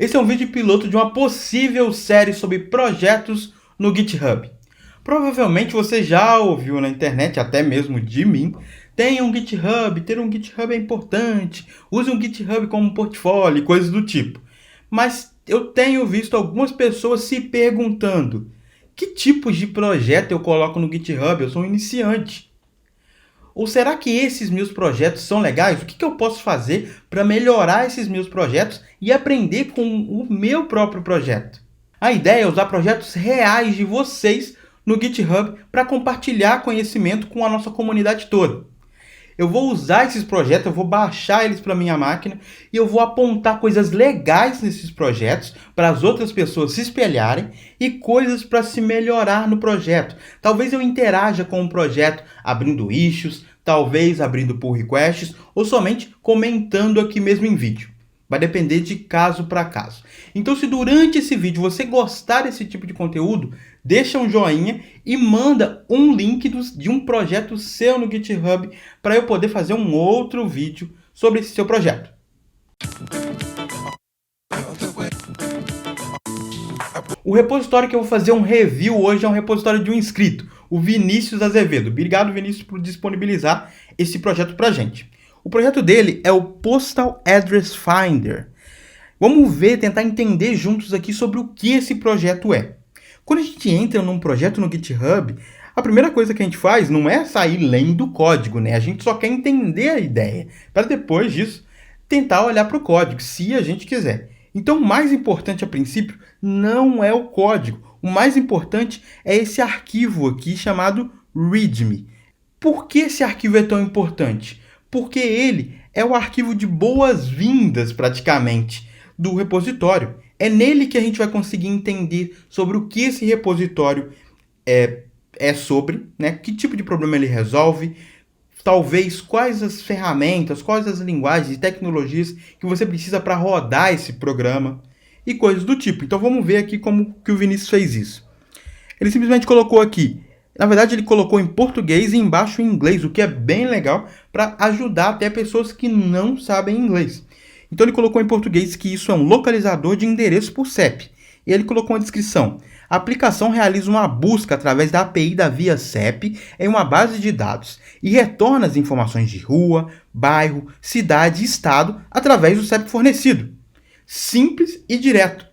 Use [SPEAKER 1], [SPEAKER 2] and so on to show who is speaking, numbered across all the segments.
[SPEAKER 1] Esse é um vídeo piloto de uma possível série sobre projetos no GitHub. Provavelmente você já ouviu na internet, até mesmo de mim, tenha um GitHub, ter um GitHub é importante, use um GitHub como portfólio, coisas do tipo. Mas eu tenho visto algumas pessoas se perguntando: que tipos de projeto eu coloco no GitHub? Eu sou um iniciante. Ou será que esses meus projetos são legais? O que eu posso fazer para melhorar esses meus projetos e aprender com o meu próprio projeto? A ideia é usar projetos reais de vocês no GitHub para compartilhar conhecimento com a nossa comunidade toda. Eu vou usar esses projetos, eu vou baixar eles para minha máquina e eu vou apontar coisas legais nesses projetos para as outras pessoas se espelharem e coisas para se melhorar no projeto. Talvez eu interaja com o projeto abrindo issues, talvez abrindo pull requests ou somente comentando aqui mesmo em vídeo. Vai depender de caso para caso. Então, se durante esse vídeo você gostar desse tipo de conteúdo, deixa um joinha e manda um link de um projeto seu no GitHub para eu poder fazer um outro vídeo sobre esse seu projeto. O repositório que eu vou fazer um review hoje é um repositório de um inscrito, o Vinícius Azevedo. Obrigado, Vinícius, por disponibilizar esse projeto para a gente. O projeto dele é o Postal Address Finder. Vamos ver, tentar entender juntos aqui sobre o que esse projeto é. Quando a gente entra num projeto no GitHub, a primeira coisa que a gente faz não é sair lendo o código, né? A gente só quer entender a ideia, para depois disso tentar olhar para o código, se a gente quiser. Então, o mais importante a princípio não é o código. O mais importante é esse arquivo aqui chamado README. Por que esse arquivo é tão importante? Porque ele é o arquivo de boas-vindas, praticamente, do repositório. É nele que a gente vai conseguir entender sobre o que esse repositório é sobre, né? Que tipo de problema ele resolve, talvez quais as ferramentas, quais as linguagens e tecnologias que você precisa para rodar esse programa e coisas do tipo. Então vamos ver aqui como que o Vinícius fez isso. Ele simplesmente colocou aqui, na verdade ele colocou em português e embaixo em inglês, o que é bem legal para ajudar até pessoas que não sabem inglês. Então ele colocou em português que isso é um localizador de endereço por CEP. E ele colocou uma descrição. A aplicação realiza uma busca através da API da Via CEP em uma base de dados e retorna as informações de rua, bairro, cidade e estado através do CEP fornecido. Simples e direto.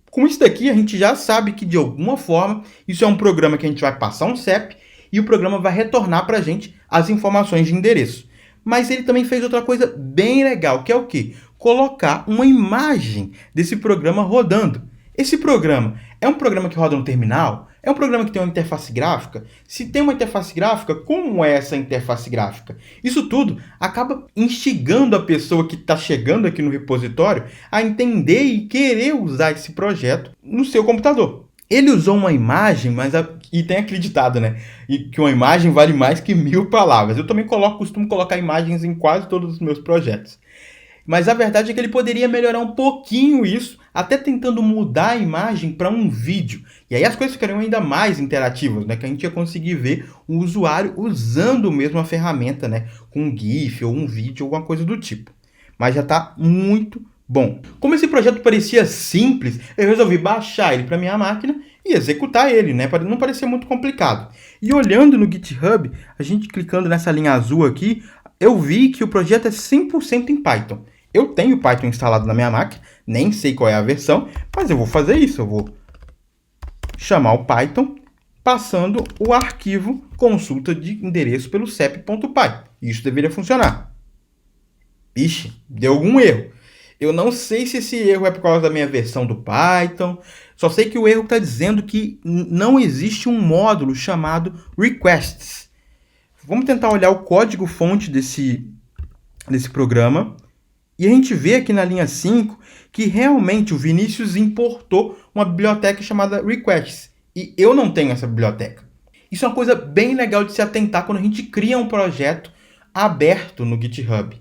[SPEAKER 1] Com isso daqui a gente já sabe que de alguma forma isso é um programa que a gente vai passar um CEP e o programa vai retornar para a gente as informações de endereço. Mas ele também fez outra coisa bem legal, que é o quê? Colocar uma imagem desse programa rodando. Esse programa é um programa que roda no terminal? É um programa que tem uma interface gráfica? Se tem uma interface gráfica, como é essa interface gráfica? Isso tudo acaba instigando a pessoa que está chegando aqui no repositório a entender e querer usar esse projeto no seu computador. Ele usou uma imagem, e tem acreditado, né? E que uma imagem vale mais que 1000 palavras. Eu também costumo colocar imagens em quase todos os meus projetos. Mas a verdade é que ele poderia melhorar um pouquinho isso, até tentando mudar a imagem para um vídeo. E aí as coisas ficariam ainda mais interativas, né? Que a gente ia conseguir ver o usuário usando mesmo a ferramenta, né? Com um GIF ou um vídeo, alguma coisa do tipo. Mas já está muito bom. Como esse projeto parecia simples, eu resolvi baixar ele para minha máquina e executar ele, né? Para não parecer muito complicado. E olhando no GitHub, a gente clicando nessa linha azul aqui, eu vi que o projeto é 100% em Python. Eu tenho Python instalado na minha máquina, nem sei qual é a versão, mas eu vou fazer isso. Eu vou chamar o Python passando o arquivo consulta de endereço pelo cep.py. Isso deveria funcionar. Ixi, deu algum erro. Eu não sei se esse erro é por causa da minha versão do Python. Só sei que o erro está dizendo que não existe um módulo chamado requests. Vamos tentar olhar o código-fonte desse programa. E a gente vê aqui na linha 5 que realmente o Vinícius importou uma biblioteca chamada requests. E eu não tenho essa biblioteca. Isso é uma coisa bem legal de se atentar quando a gente cria um projeto aberto no GitHub.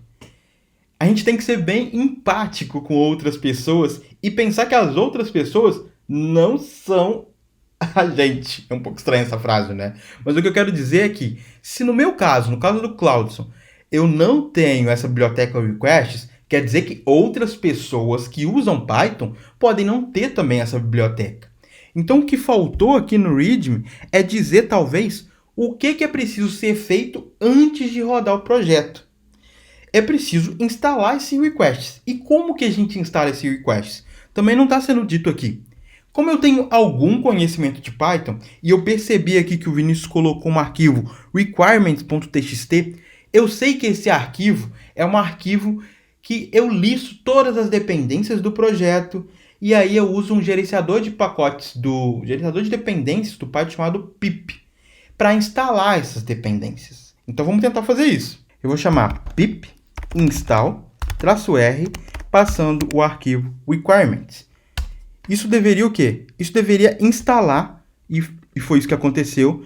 [SPEAKER 1] A gente tem que ser bem empático com outras pessoas e pensar que as outras pessoas não são a gente. É um pouco estranha essa frase, né? Mas o que eu quero dizer é que, se no meu caso, no caso do Claudson, eu não tenho essa biblioteca requests, Quer dizer que outras pessoas que usam Python podem não ter também essa biblioteca. Então, o que faltou aqui no README é dizer, talvez, o que é preciso ser feito antes de rodar o projeto. É preciso instalar esse request. E como que a gente instala esse request? Também não está sendo dito aqui. Como eu tenho algum conhecimento de Python, e eu percebi aqui que o Vinícius colocou um arquivo requirements.txt, eu sei que esse arquivo é um arquivo que eu listo todas as dependências do projeto, e aí eu uso um gerenciador de pacotes gerenciador de dependências do Python chamado pip, para instalar essas dependências. Então vamos tentar fazer isso. Eu vou chamar pip install -r, passando o arquivo requirements. Isso deveria o quê? Isso deveria instalar, e foi isso que aconteceu,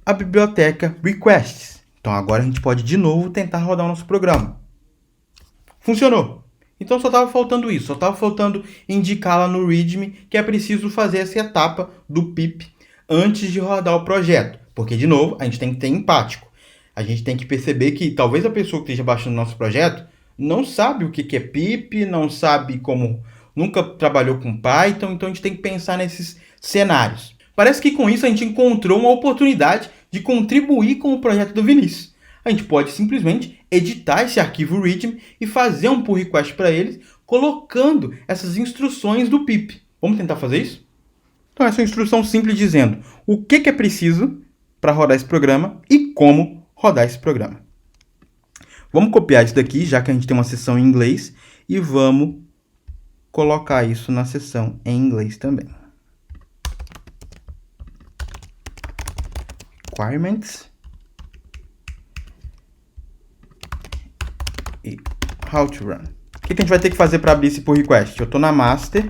[SPEAKER 1] a biblioteca requests. Então agora a gente pode de novo tentar rodar o nosso programa. Funcionou! Então só estava faltando isso, só estava faltando indicar lá no README que é preciso fazer essa etapa do pip antes de rodar o projeto. Porque, de novo, a gente tem que ter empático. A gente tem que perceber que talvez a pessoa que esteja baixando o nosso projeto não sabe o que é pip, não sabe como, nunca trabalhou com Python, então a gente tem que pensar nesses cenários. Parece que com isso a gente encontrou uma oportunidade de contribuir com o projeto do Vinícius. A gente pode simplesmente editar esse arquivo README e fazer um pull request para eles, colocando essas instruções do pip. Vamos tentar fazer isso? Então essa é uma instrução simples dizendo o que é preciso para rodar esse programa e como rodar esse programa. Vamos copiar isso daqui, já que a gente tem uma seção em inglês, e vamos colocar isso na seção em inglês também. Requirements e how to run. O que a gente vai ter que fazer para abrir esse pull request? Eu estou na master,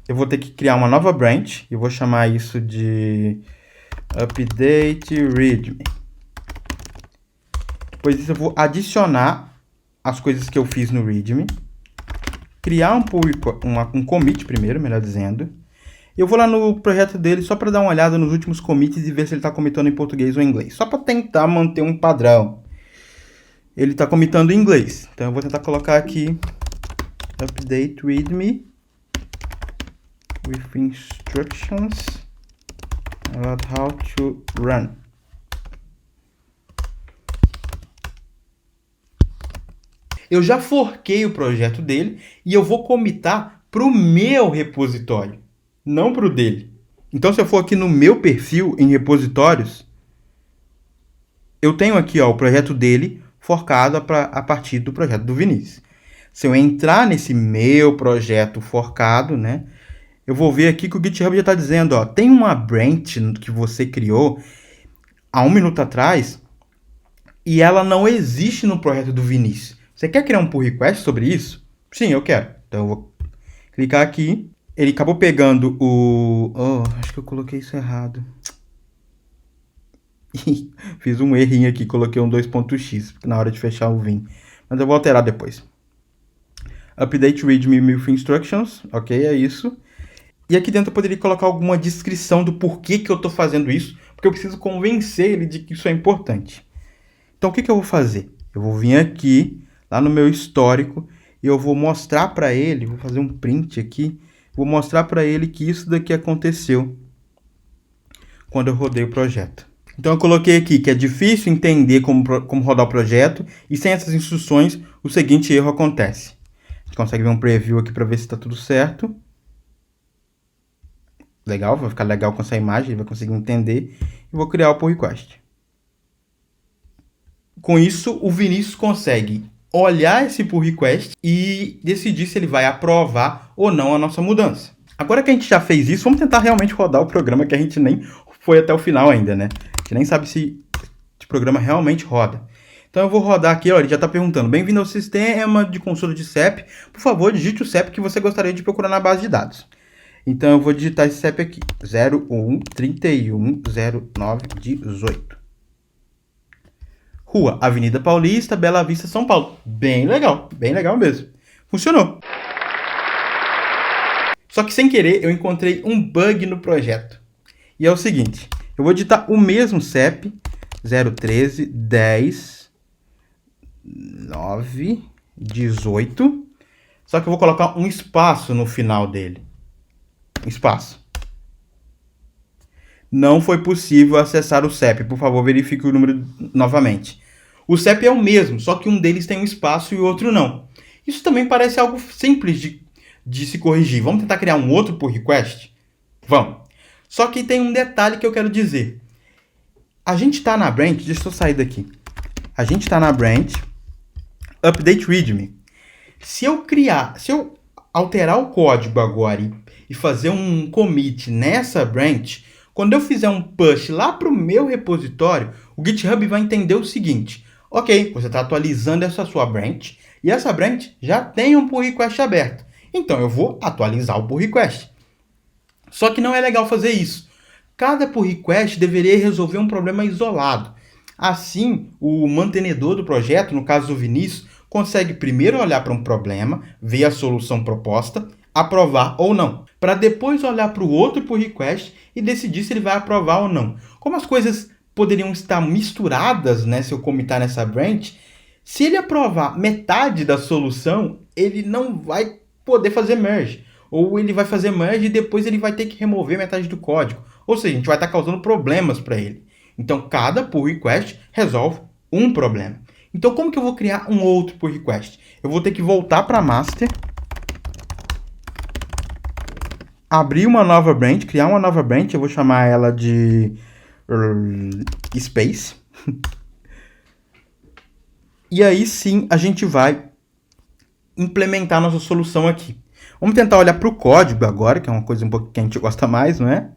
[SPEAKER 1] eu vou ter que criar uma nova branch, e eu vou chamar isso de update readme. Depois disso eu vou adicionar as coisas que eu fiz no readme, criar um commit primeiro, melhor dizendo. Eu vou lá no projeto dele só para dar uma olhada nos últimos commits e ver se ele está commitando em português ou em inglês. Só para tentar manter um padrão. Ele está commitando em inglês. Então eu vou tentar colocar aqui update readme with instructions about how to run. Eu já forquei o projeto dele e eu vou commitar para o meu repositório, não para o dele. Então, se eu for aqui no meu perfil em repositórios, eu tenho aqui o projeto dele forcado a partir do projeto do Vinícius. Se eu entrar nesse meu projeto forcado, né, eu vou ver aqui que o GitHub já está dizendo, tem uma branch que você criou há 1 minuto atrás e ela não existe no projeto do Vinícius. Você quer criar um pull request sobre isso? Sim, eu quero. Então eu vou clicar aqui. Ele acabou pegando acho que eu coloquei isso errado. Fiz um errinho aqui, coloquei um 2.x na hora de fechar o Vim. Mas eu vou alterar depois. Update readme with instructions. Ok, é isso. E aqui dentro eu poderia colocar alguma descrição do porquê que eu estou fazendo isso, porque eu preciso convencer ele de que isso é importante. Então o que eu vou fazer? Eu vou vir aqui, lá no meu histórico, e eu vou mostrar para ele, vou fazer um print aqui, vou mostrar para ele que isso daqui aconteceu quando eu rodei o projeto. Então eu coloquei aqui que é difícil entender como rodar o projeto, e sem essas instruções o seguinte erro acontece. A gente consegue ver um preview aqui para ver se está tudo certo. Legal, vai ficar legal com essa imagem, ele vai conseguir entender. E vou criar o pull request. Com isso, o Vinícius consegue olhar esse pull request e decidir se ele vai aprovar ou não a nossa mudança. Agora que a gente já fez isso, vamos tentar realmente rodar o programa, que a gente nem foi até o final ainda, né? A gente nem sabe se o programa realmente roda. Então eu vou rodar aqui, ele já está perguntando: bem-vindo ao sistema de consulta de CEP. Por favor, digite o CEP que você gostaria de procurar na base de dados. Então eu vou digitar esse CEP aqui, 01 31 09 18. Rua Avenida Paulista, Bela Vista, São Paulo. Bem legal mesmo. Funcionou. Só que sem querer eu encontrei um bug no projeto. E é o seguinte, eu vou digitar o mesmo CEP, 013 10 9 18. Só que eu vou colocar um espaço no final dele. Um espaço. Não foi possível acessar o CEP. Por favor, verifique o número novamente. O CEP é o mesmo, só que um deles tem um espaço e o outro não. Isso também parece algo simples de se corrigir. Vamos tentar criar um outro pull request? Vamos. Só que tem um detalhe que eu quero dizer. A gente está na branch, deixa eu sair daqui. A gente está na branch update readme. Se eu alterar o código agora e fazer um commit nessa branch, quando eu fizer um push lá para o meu repositório, o GitHub vai entender o seguinte: ok, você está atualizando essa sua branch e essa branch já tem um pull request aberto. Então eu vou atualizar o pull request. Só que não é legal fazer isso. Cada pull request deveria resolver um problema isolado. Assim, o mantenedor do projeto, no caso do Vinícius, consegue primeiro olhar para um problema, ver a solução proposta, aprovar ou não, para depois olhar para o outro pull request e decidir se ele vai aprovar ou não. Como as coisas poderiam estar misturadas, né, se eu commitar nessa branch, se ele aprovar metade da solução, ele não vai poder fazer merge. Ou ele vai fazer merge e depois ele vai ter que remover metade do código. Ou seja, a gente vai estar causando problemas para ele. Então, cada pull request resolve um problema. Então, como que eu vou criar um outro pull request? Eu vou ter que voltar para master, abrir uma nova branch, criar uma nova branch, eu vou chamar ela de space. E aí sim a gente vai implementar nossa solução aqui. Vamos tentar olhar para o código agora, que é uma coisa um pouco que a gente gosta mais, não é?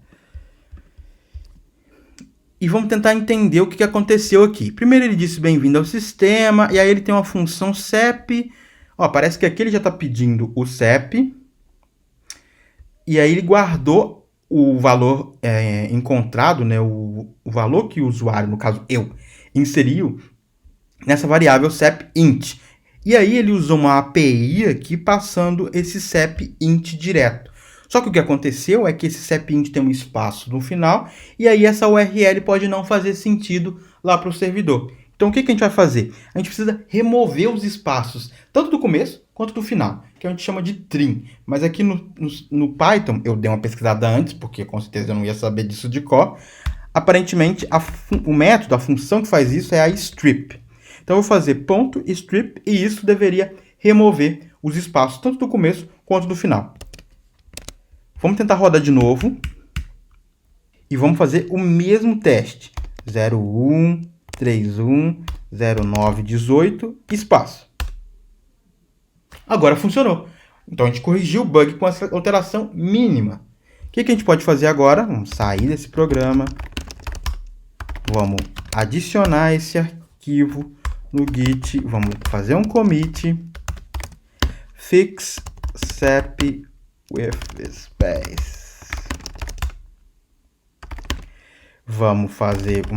[SPEAKER 1] E vamos tentar entender o que aconteceu aqui. Primeiro ele disse bem-vindo ao sistema, e aí ele tem uma função CEP. Ó, parece que aqui ele já está pedindo o CEP. E aí ele guardou o valor encontrado, né, o valor que o usuário, no caso eu, inseriu nessa variável CEP_int. E aí ele usou uma API aqui passando esse CEP_int direto. Só que o que aconteceu é que esse CEP_int tem um espaço no final e aí essa URL pode não fazer sentido lá para o servidor. Então o que a gente vai fazer? A gente precisa remover os espaços, tanto do começo quanto do final, que a gente chama de trim. Mas aqui no Python, eu dei uma pesquisada antes, porque com certeza eu não ia saber disso de cor. Aparentemente, o método, a função que faz isso é a strip. Então eu vou fazer .strip e isso deveria remover os espaços, tanto do começo quanto do final. Vamos tentar rodar de novo. E vamos fazer o mesmo teste. 01, 31, 09, 18, espaço. Agora funcionou. Então a gente corrigiu o bug com essa alteração mínima. O que a gente pode fazer agora? Vamos sair desse programa. Vamos adicionar esse arquivo no Git. Vamos fazer um commit. Fix CEP with space. Vamos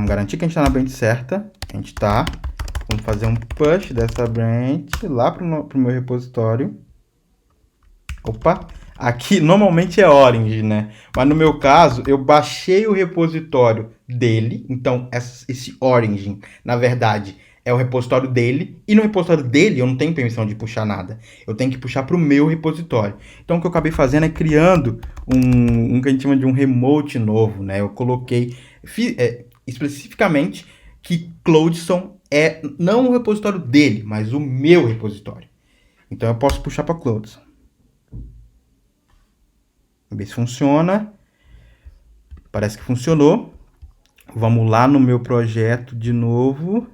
[SPEAKER 1] garantir que a gente está na branch certa. A gente está. Vamos fazer um push dessa branch lá para o meu repositório. Opa! Aqui normalmente é Orange, né? Mas no meu caso, eu baixei o repositório dele. Então, esse Orange, na verdade, é o repositório dele. E no repositório dele, eu não tenho permissão de puxar nada. Eu tenho que puxar para o meu repositório. Então, o que eu acabei fazendo é criando um que a gente chama de um remote novo, né? Eu coloquei especificamente que Cloudson é não o repositório dele, mas o meu repositório. Então, eu posso puxar para Cloudson. Ver se funciona. Parece que funcionou. Vamos lá no meu projeto de novo.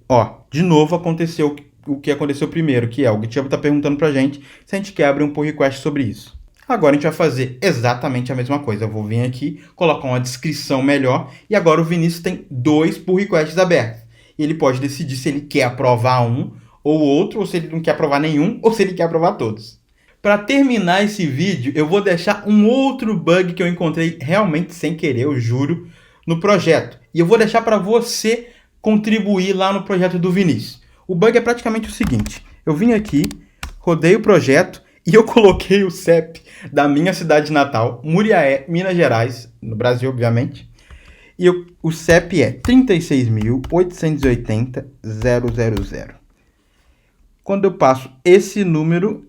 [SPEAKER 1] Ó, de novo aconteceu o que aconteceu primeiro, que é o GitHub está perguntando pra gente se a gente quer abrir um pull request sobre isso. Agora a gente vai fazer exatamente a mesma coisa. Eu vou vir aqui, colocar uma descrição melhor e agora o Vinícius tem 2 pull requests abertos. E ele pode decidir se ele quer aprovar um ou outro, ou se ele não quer aprovar nenhum, ou se ele quer aprovar todos. Para terminar esse vídeo, eu vou deixar um outro bug que eu encontrei realmente sem querer, eu juro, no projeto. E eu vou deixar para você contribuir lá no projeto do Vinícius. O bug é praticamente o seguinte. Eu vim aqui, rodei o projeto e eu coloquei o CEP da minha cidade natal, Muriaé, Minas Gerais, no Brasil, obviamente. E o CEP é 36.880.000. quando eu passo esse número,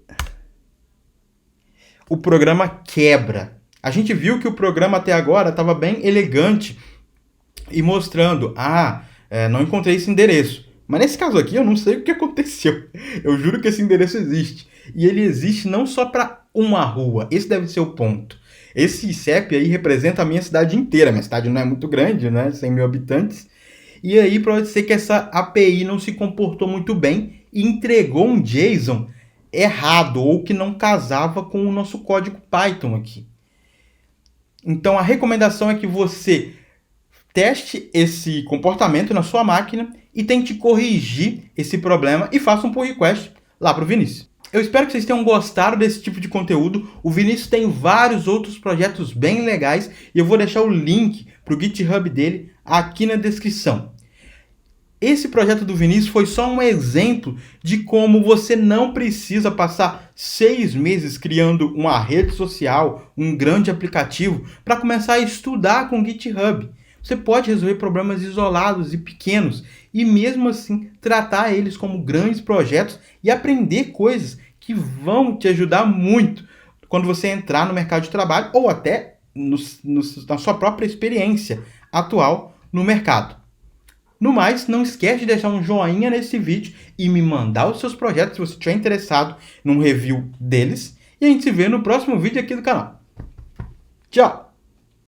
[SPEAKER 1] o programa quebra. A gente viu que o programa até agora estava bem elegante e mostrando, não encontrei esse endereço. Mas nesse caso aqui eu não sei o que aconteceu. Eu juro que esse endereço existe. E ele existe não só para uma rua. Esse deve ser o ponto. Esse CEP aí representa a minha cidade inteira. Minha cidade não é muito grande, né? 100 mil habitantes. E aí pode ser que essa API não se comportou muito bem e entregou um JSON errado ou que não casava com o nosso código Python aqui. Então a recomendação é que você teste esse comportamento na sua máquina e tente corrigir esse problema e faça um pull request lá para o Vinícius. Eu espero que vocês tenham gostado desse tipo de conteúdo. O Vinícius tem vários outros projetos bem legais e eu vou deixar o link para o GitHub dele aqui na descrição. Esse projeto do Vinícius foi só um exemplo de como você não precisa passar 6 meses criando uma rede social, um grande aplicativo, para começar a estudar com o GitHub. Você pode resolver problemas isolados e pequenos e mesmo assim tratar eles como grandes projetos e aprender coisas que vão te ajudar muito quando você entrar no mercado de trabalho ou até na sua própria experiência atual no mercado. No mais, não esquece de deixar um joinha nesse vídeo e me mandar os seus projetos se você estiver interessado num review deles. E a gente se vê no próximo vídeo aqui do canal. Tchau!